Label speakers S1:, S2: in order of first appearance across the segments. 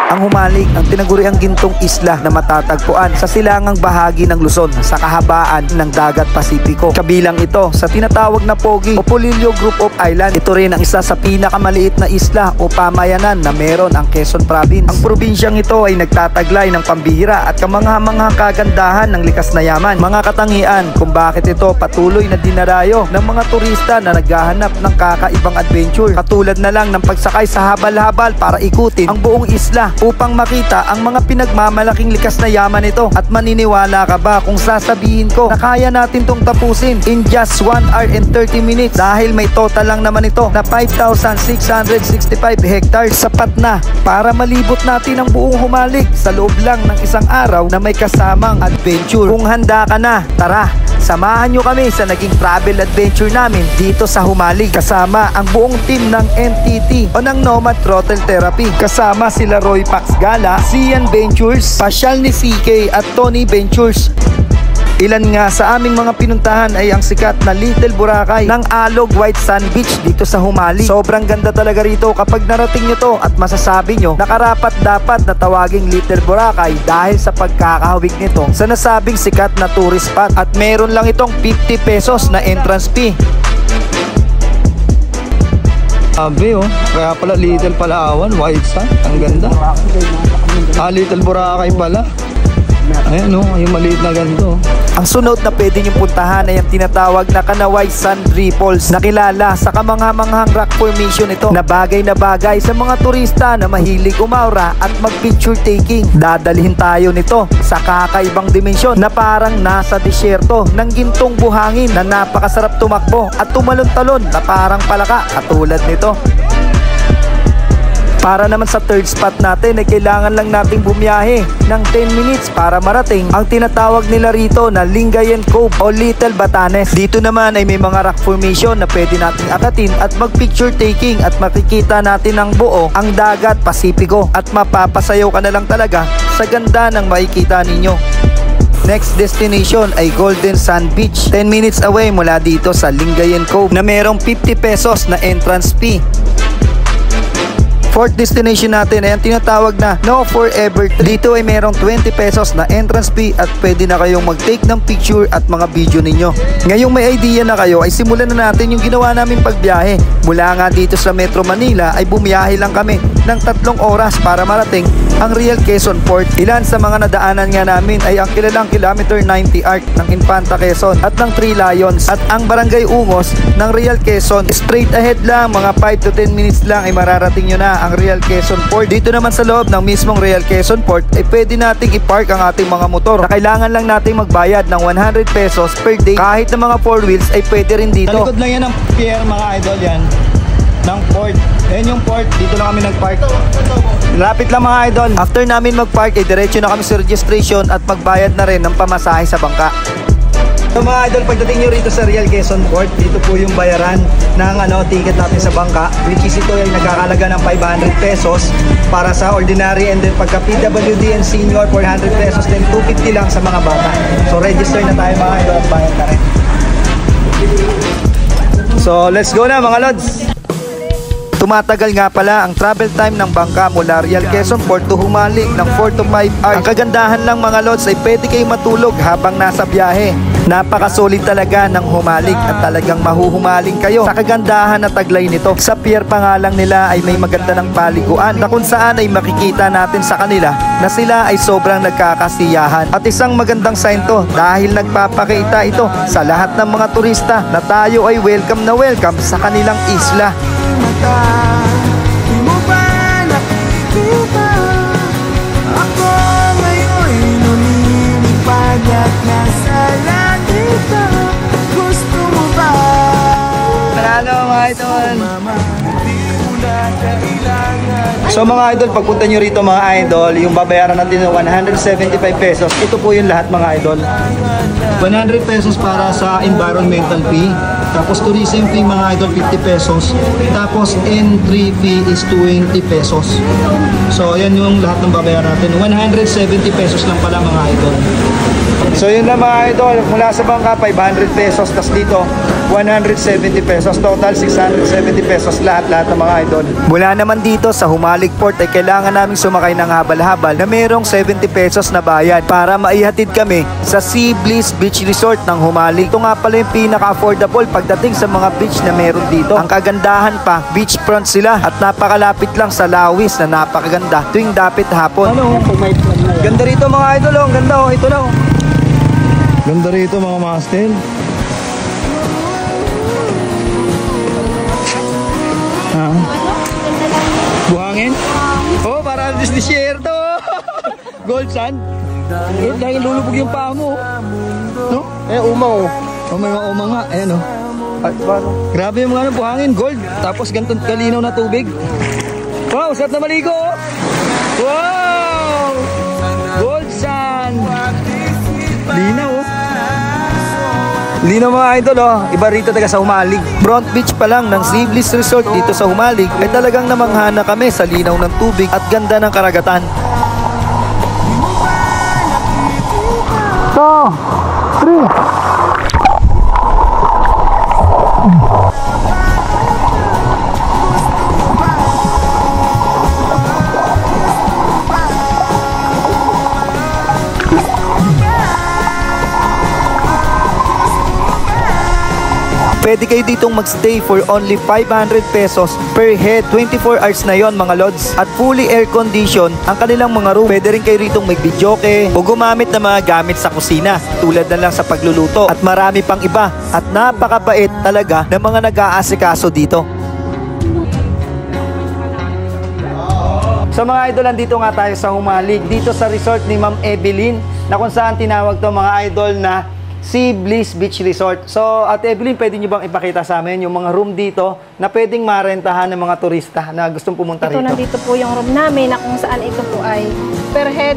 S1: ang Humalig, ang tinaguriang gintong isla na matatagpuan sa silangang bahagi ng Luzon sa kahabaan ng Dagat Pasipiko. Kabilang ito sa tinatawag na Pogi o Polillo Group of Island. Ito rin ang isa sa pinakamaliit na isla o pamayanan na meron ang Quezon Province. Ang probinsyang ito ay nagtataglay ng pambihira at kamangha-manghang kagandahan ng likas na yaman. Mga katangian kung bakit ito patuloy na dinarayo ng mga turista na naghahanap ng kakaibang adventure. Katulad na lang ng pagsakay sa habal-habal para ikutin ang buong isla upang makita ang mga pinagmamalaking likas na yaman nito. At maniniwala ka ba kung sasabihin ko na kaya natin tong tapusin in just 1 hour and 30 minutes dahil may total lang naman ito na 5,665 hectares. Sapat na para malibot natin ang buong Humalig sa loob lang ng isang araw na may kasamang adventure. Kung handa ka na, tara, samahan nyo kami sa naging travel adventure namin dito sa Humalig kasama ang buong team ng NTT o ng Nomad Throttle Therapy. Kasama sila Roy Pax Gala, Cian Ventures, Pasyal ni CK at Tony Ventures. Ilan nga sa aming mga pinuntahan ay ang sikat na Little Boracay ng Alog White Sand Beach dito sa Humalig. Sobrang ganda talaga rito kapag narating nyo to at masasabi nyo na karapat dapat na tawaging Little Boracay dahil sa pagkakahawig nito sa nasabing sikat na tourist spot. At meron lang itong 50 pesos na entrance fee. Sabi kaya pala Little Palawan, White Sand, ang ganda. Little Boracay pala. Ayan yung maliit na ganito. Ang sunod na pwede niyong puntahan ay ang tinatawag na Kanaway Sand Ripples na kilala sa kamangha-manghang rock formation ito na bagay sa mga turista na mahilig umaura at mag-picture taking. Dadalhin tayo nito sa kakaibang dimensyon na parang nasa disyerto ng gintong buhangin na napakasarap tumakbo at tumalon-talon na parang palaka katulad nito. Para naman sa third spot natin ay kailangan lang nating bumiyahe ng 10 minutes para marating ang tinatawag nila rito na Lingayen Cove o Little Batanes. Dito naman ay may mga rock formation na pwede nating akatin at mag picture taking at makikita natin ang buo ang Dagat Pasipiko at mapapasayaw ka na lang talaga sa ganda ng makikita ninyo. Next destination ay Golden Sand Beach, 10 minutes away mula dito sa Lingayen Cove na merong 50 pesos na entrance fee. Fourth destination natin ay ang tinatawag na No Forever. Dito ay merong 20 pesos na entrance fee at pwede na kayong mag-take ng picture at mga video ninyo. Ngayong may idea na kayo ay simulan na natin yung ginawa namin pagbiyahe. Mula nga dito sa Metro Manila ay bumiyahe lang kami ng 3 oras para marating ang Real Quezon Port. Ilan sa mga nadaanan nga namin ay ang kilalang Kilometer 90 Arc ng Infanta Quezon at ng Three Lions at ang Barangay Ungos ng Real Quezon. Straight ahead lang, mga 5 to 10 minutes lang ay mararating nyo na ang Real Quezon Port. Dito naman sa loob ng mismong Real Quezon Port ay pwede nating i-park ang ating mga motor na kailangan lang nating magbayad ng 100 pesos per day. Kahit na mga 4 wheels ay pwede rin dito. Sa likod lang yan ng pier mga idol yan ng port. Ayan yung port, dito lang kami nag-park. Lapit lang mga idol. After namin mag-park ay diretso na kami sa registration at magbayad na rin ng pamasahe sa bangka. So mga idol, pagdating nyo rito sa Real Quezon Port, dito po yung bayaran ng ticket natin sa bangka, which is ito ay nagkakalaga ng 500 pesos para sa ordinary, and then pagka PWD and senior 400 pesos, then 250 lang sa mga bata. So register na tayo mga idol at bayad na rin. So let's go na mga lods. Tumatagal nga pala ang travel time ng bangka mula Real Quezon Port to Humalig ng 4 to 5 hours. Ang kagandahan lang mga lods ay pwede kayong matulog habang nasa biyahe. Napakasulit talaga ng Humalig at talagang mahuhumaling kayo sa kagandahan na taglay nito. Sa pier pa nga lang nila ay may maganda ng paliguan na kung saan ay makikita natin sa kanila na sila ay sobrang nagkakasiyahan. At isang magandang sign to dahil nagpapakita ito sa lahat ng mga turista na tayo ay welcome na welcome sa kanilang isla.
S2: Di mo ba nakikita? Ako ngayon lumilipad at nasa langit na. Gusto mo ba?
S1: Panalo mga idol.
S2: So
S1: mga idol, pagpunta nyo rito mga idol, yung babayaran natin ng 175 pesos, ito po yung lahat mga idol. 100 pesos para sa environmental fee, tapos tourism fee mga idol 50 pesos, tapos entry fee is 20 pesos. So ayan yung lahat ng babayaran natin, 170 pesos lang pala mga idol. So yun na mga idol, mula sa bangka 500 pesos, tas dito 170 pesos, total 670 pesos lahat ng mga idol. Mula naman dito sa Humalig Port ay kailangan naming sumakay ng habal-habal na merong 70 pesos na bayad para maihatid kami sa Sea Bliss Beach Resort ng Humalig. Ito nga pala yung pinaka-affordable pagdating sa mga beach na meron dito. Ang kagandahan pa, beachfront sila at napakalapit lang sa Lawis na napakaganda tuwing dapit hapon. Ganda rito mga idol, ang ganda oh, ito na oh.
S3: Ganda rito mga master.
S1: Buhangin? Oh, para desierto. Gold sand. Dahil lulubog yung paa mo. No?
S3: Umang oh.
S1: Oh, may mga umang nga. Ayan oh. Ay, grabe yung mga buhangin. Gold. Tapos ganitong kalinaw na tubig. Wow, sarap na maligo oh. Wow! Gold sand. Linaw oh. Linaw mga idol oh, iba rito taga sa Humalig. Front beach pa lang ng Sea Bliss Resort dito sa Humalig ay talagang namanghana kami sa linaw ng tubig at ganda ng karagatan. 2, 3. Pwede kayo ditong magstay for only 500 pesos per head. 24 hours na yon mga lods. At fully air condition ang kanilang mga room. Pwede rin kayo ditong mag-videoke o gumamit ng mga gamit sa kusina tulad na lang sa pagluluto. At marami pang iba. At napakabait talaga ng mga nag-aasikaso dito. So mga idol, andito nga tayo sa Humalig. Dito sa resort ni Ma'am Evelyn na kung saan tinawag to mga idol na Sea Bliss Beach Resort. So, Ate Evelyn, pwede nyo bang ipakita sa amin yung mga room dito na pwedeng marentahan ng mga turista na gustong pumunta rito?
S4: Ito, nandito po yung room namin na kung saan ito po ay per head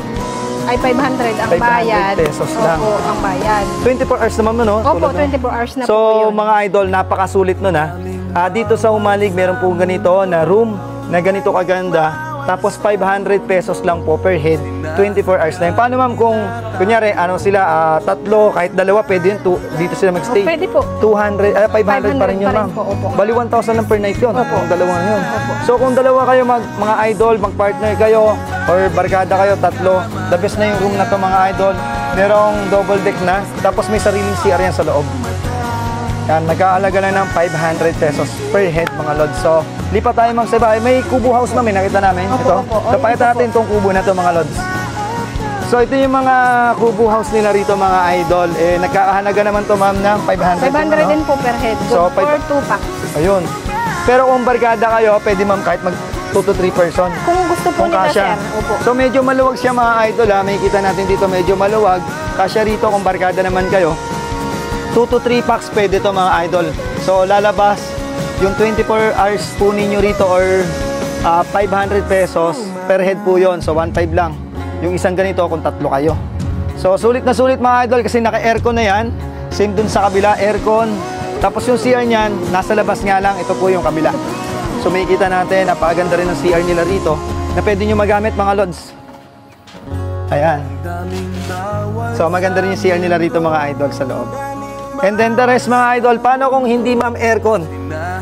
S4: ay 500 ang bayad.
S1: 500 pesos lang.
S4: Opo, ang bayad.
S1: 24 hours naman no?
S4: Opo, 24 hours na
S1: so,
S4: po yun.
S1: So, mga idol, napakasulit nun ha. Dito sa Humalig, meron po ganito na room na ganito kaganda. Tapos 500 pesos lang po per head, 24 hours na yun. Paano ma'am kung, kunyari, sila, tatlo, kahit dalawa, pwede yun, dito sila magstay?
S4: Pwede po.
S1: 500 pa rin yun ma'am. Bali 1,000 lang per night yun, kung dalawa yun.
S4: Opo.
S1: So kung dalawa kayo, mga idol, mag-partner kayo, or barkada kayo, tatlo, the best na yung room na to mga idol. Merong double deck na, tapos may sariling CR yan sa loob. Yan, nagkaalaga lang ng 500 pesos per head mga lods. So, lipat tayo mga sabay. May kubo house namin, nakita namin. Ito. So, pakita natin itong kubo na to mga lods. So, ito yung mga kubo house nila rito mga idol. Nagkakahalaga naman to ma'am ng 500.
S4: 500 din po per head. So, for 2 packs.
S1: Ayun. Pero kung barkada kayo, pwede ma'am kahit mag 2 to 3 person.
S4: Kung gusto po nila sir. Opo.
S1: So, medyo maluwag siya mga idol ha. May kita natin dito medyo maluwag. Kasya rito kung barkada naman kayo. 2 to 3 packs pwede to mga idol. So lalabas yung 24 hours po ninyo rito or 500 pesos per head po yon. So 1.5 lang. Yung isang ganito kung tatlo kayo. So sulit na sulit mga idol kasi naka-aircon na yan. Same dun sa kabila, aircon. Tapos yung CR niyan, nasa labas nga lang. Ito po yung kabila. So makikita natin, napakaganda rin ng CR nila rito na pwede nyo magamit mga lods. Ayan. So maganda rin yung CR nila rito mga idol sa loob. And then the rest mga idol, paano kung hindi ma'am aircon?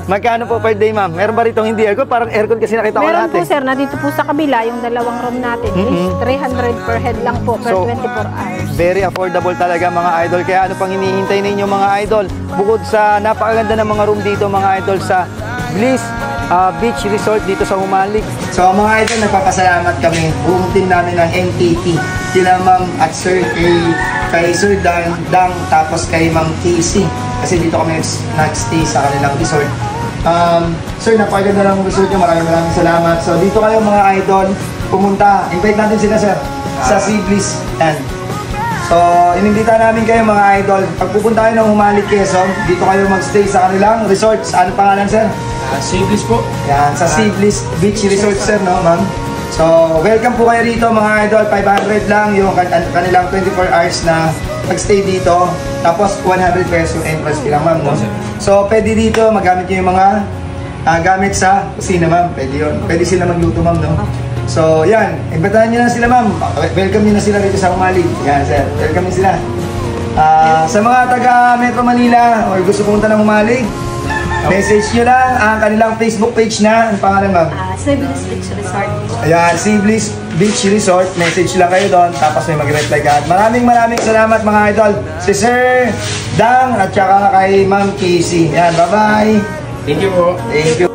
S1: Magkano po per day ma'am? Meron ba rito hindi aircon? Parang aircon kasi nakita ko
S4: meron
S1: natin.
S4: po sir, na dito po sa kabila, yung dalawang room natin is 300 per head lang po per 24 hours.
S1: Very affordable talaga mga idol. Kaya ano pang hinihintay ninyo mga idol? Bukod sa napakaganda ng mga room dito mga idol sa Bliss Beach Resort dito sa Humalig. So mga idol, nagpapasalamat kami. Buong team namin ng MTT. Sila ma'am at sir kay Sir Dang, tapos kay Ma'am Casey. Kasi dito kami nag-stay sa kanilang resort. Sir, napakaganda lang ang resort nyo. Maraming salamat. So dito kayo mga idol, pumunta. Invite natin sila sir sa Sea Bliss. So inimbita namin kayo mga idol. Pag pupunta kayo ng Humalig, Quezon, dito kayo mag-stay sa kanilang resort. Ano pangalan sir?
S3: Sea Bliss po.
S1: Yan, sa Sea Bliss Beach Resort sir, no ma'am? So, welcome po kayo rito mga idol. 500 lang yung kanilang 24 hours na pag-stay dito. Tapos 100 pesos entrance fee lang ma'am, no? So, pwede dito magamit nyo yung mga gamit sa kusina ma'am. Pwede yun. Pwede sila magluto ma'am, no? So, yan. Imbitahan nyo na sila, ma'am. Welcome nyo na sila rito sa Umalig. Yan, sir. Welcome nyo sila. Sa mga taga Metro Manila or gusto pumunta ng Umalig, message nyo lang ang kanilang Facebook page na. Ang pangalan, ma'am?
S5: Siblings Beach Resort.
S1: Ayan, Siblings Beach Resort. Message lang kayo doon. Tapos may mag-reply ka. At maraming salamat mga idol. Si Sir Dang at saka kay Ma'am Casey. Yan, bye-bye.
S3: Thank you po.
S1: Thank you.